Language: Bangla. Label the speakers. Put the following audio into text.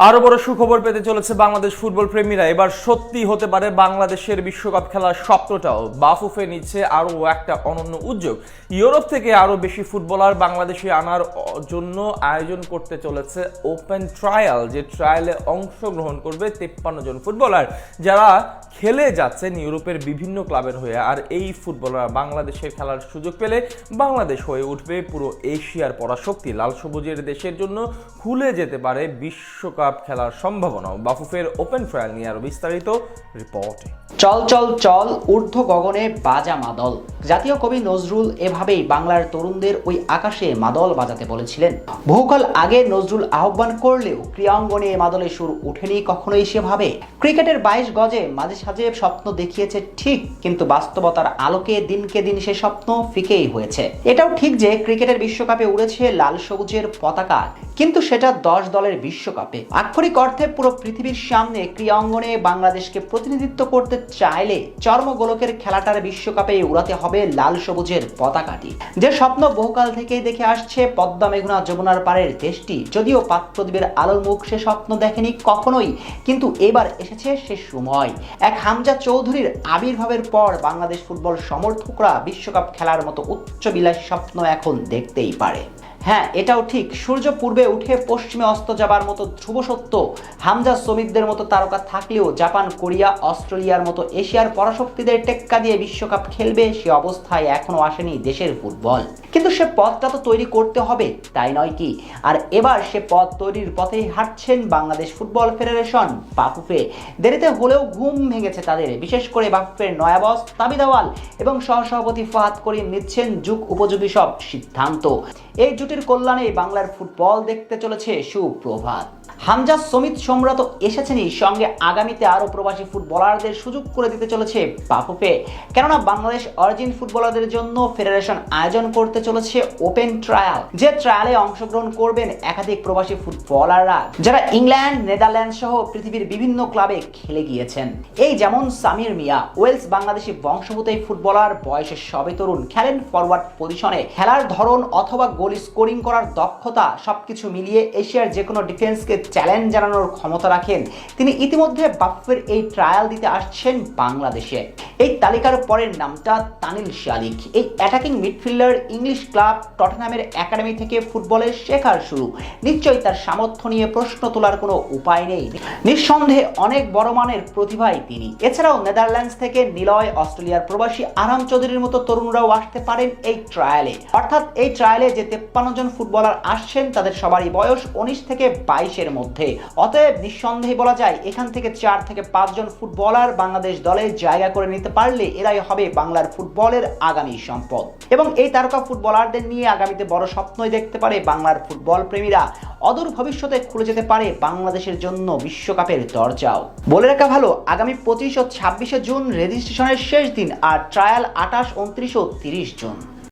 Speaker 1: আরো বড় সুখবর পেতে চলেছে বাংলাদেশ ফুটবল প্রেমীরা। এবার সত্যি হতে পারে বাংলাদেশের বিশ্বকাপ খেলার স্বপ্নটাও বাফুফে নিচ্ছে আরো একটা অনন্য উদ্যোগ। ইউরোপ থেকে আরো বেশি ফুটবলার বাংলাদেশে আনার জন্য আয়োজন করতে চলেছে ওপেন ট্রায়াল, যে ট্রায়ালে অংশগ্রহণ করবে 53 জন ফুটবলার যারা খেলে যাচ্ছেন ইউরোপের বিভিন্ন ক্লাবের হয়ে। আর এই ফুটবলার বাংলাদেশের খেলার সুযোগ পেলে বাংলাদেশ হয়ে উঠবে পুরো এশিয়ার পরাশক্তি। লাল সবুজের দেশের জন্য খুলে যেতে পারে বিশ্বকাপ খেলার সম্ভাবনাও। বাফুফের ওপেন ট্রায়াল নিয়ে আরো বিস্তারিত রিপোর্টে।
Speaker 2: চল চল চল ঊর্ধ্ব গগনে বাজা মাদল। জাতীয় কবি নজরুল এভাবেই বাংলার তরুণদের ওই আকাশে মাদল বাজাতে বলেছিলেন। বহুকাল আগে নজরুল আহ্বান করলেও ক্রীড়াঙ্গনে এ মাদলের সুর ওঠেনি কখনোই সেভাবে। ক্রিকেটের 22 গজে মাঝে সাঝে স্বপ্ন দেখিয়েছে ঠিক, কিন্তু বাস্তবতার আলোকে দিনকে দিন সে স্বপ্ন ফিকেই হয়েছে। এটাও ঠিক যে ক্রিকেটের বিশ্বকাপে উড়েছে লাল সবুজের পতাকা, কিন্তু সেটা 10 দলের বিশ্বকাপে। আক্ষরিক অর্থে পুরো পৃথিবীর সামনে ক্রীড়াঙ্গনে বাংলাদেশকে প্রতিনিধিত্ব করতে চাইলে চর্মগোলকের খেলাটার বিশ্বকাপে উড়াতে হবে লাল সবুজের পতাকাটি। যে স্বপ্ন বহুকাল থেকেই দেখে আসছে পদ্মা মেঘনা যমুনার পাড়ের দেশটি, যদিও পাত্রদ্বীপের আলোর মুখ সে স্বপ্ন দেখেনি কখনোই, কিন্তু এবার এসেছে সে সময়। এক হামজা চৌধুরীর আবির্ভাবের পর বাংলাদেশ ফুটবল সমর্থকরা বিশ্বকাপ খেলার মতো উচ্চবিলাসী স্বপ্ন এখন দেখতেই পারে। হ্যাঁ, এটাও ঠিক, সূর্য পূর্বে উঠে পশ্চিমে অস্ত যাবার মতো ধ্রুব সত্য। হামজা শ্রমিকদের মতো তারকা থাকলেও জাপান, কোরিয়া, অস্ট্রেলিয়ার মতো এশিয়ার পরাশক্তিদের টেক্কা দিয়ে বিশ্বকাপ খেলবে সে অবস্থায় এখনো আসেনি দেশের ফুটবল। কিন্তু সে পথটা তো তৈরি করতে হবে, তাই নয় কি? আর এবার সে পথ তৈরির পথেই হাঁটছেন বাংলাদেশ ফুটবল ফেডারেশন, বাফুফে। দেরিতে হলেও ঘুম ভেঙেছে তাদের। বিশেষ করে বাফুফের নয়া বস তাবিদ আওয়াল এবং সহসভাপতি ফাহাদ করিম নিচ্ছেন যুগ উপযোগী সব সিদ্ধান্ত। এই জুটির কল্যাণে বাংলার ফুটবল দেখতে চলেছে সুপ্রভাত। হামজা সমিত সম্রাট এসেছেনই, সঙ্গে আগামীতে আরো প্রবাসী ফুটবলারদের সুযোগ করে দিতে চলেছে বাফুফে। কেননা বাংলাদেশ অরিজিন ফুটবলারদের জন্য ফেডারেশন আয়োজন করতে চলেছে ওপেন ট্রায়াল, যে ট্রায়ালে অংশগ্রহণ করবেন একাধিক প্রবাসী ফুটবলাররা যারা ইংল্যান্ড, নেদারল্যান্ড সহ পৃথিবীর বিভিন্ন ক্লাবে খেলে গিয়েছেন। এই যেমন সামির মিয়া, ওয়েলস বাংলাদেশি বংশোদ্ভূত এই ফুটবলার, বয়সে সবে তরুণ, খেলেন ফরওয়ার্ড পজিশনে। খেলার ধরন অথবা গোল স্কোরিং করার দক্ষতা সবকিছু মিলিয়ে এশিয়ার যে কোনো ডিফেন্সকে চ্যালেঞ্জ জানানোর ক্ষমতা রাখেন তিনি। ইতিমধ্যে বাফুফের এই ট্রায়াল দিতে আসছেন বাংলাদেশে। এই তালিকার পরের নামটা তানিল শালিক। এই অ্যাটাকিং মিডফিল্ডার ইংলিশ ক্লাব টটেনহামের একাডেমি থেকে ফুটবলের শেখার শুরু। নিশ্চয়ই তার সামর্থ্য নিয়ে প্রশ্ন তোলার কোনো উপায় নেই। নিঃসন্দেহে অনেক বড় মানের প্রতিভাই তিনি। এছাড়াও নেদারল্যান্ডস থেকে নিলয়, অস্ট্রেলিয়ার প্রবাসী আরাম চৌধুরীর মতো তরুণরাও আসতে পারেন এই ট্রায়ালে। অর্থাৎ এই ট্রায়ালে যে 53 জন ফুটবলার আসছেন তাদের সবারই বয়স 19 থেকে 22-এর মধ্যে। অতএব নিঃসন্দেহে বলা যায় এখান থেকে 4 থেকে 5 জন ফুটবলার বাংলাদেশ দলে জায়গা করে নিতে পারলে এরাই হবে বাংলার ফুটবলের আগামী সম্পদ। এবং এই তারকা ফুটবলারদের নিয়ে আগামীতে বড় স্বপ্নই দেখতে পারে বাংলার ফুটবল প্রেমীরা। অদূর ভবিষ্যতে খুলে যেতে পারে বাংলাদেশের জন্য বিশ্বকাপের দরজাও। বলে রাখা ভালো, আগামী 25 ও 26 জুন রেজিস্ট্রেশনের শেষ দিন, আর ট্রায়াল 28, 29 ও 30 জুন।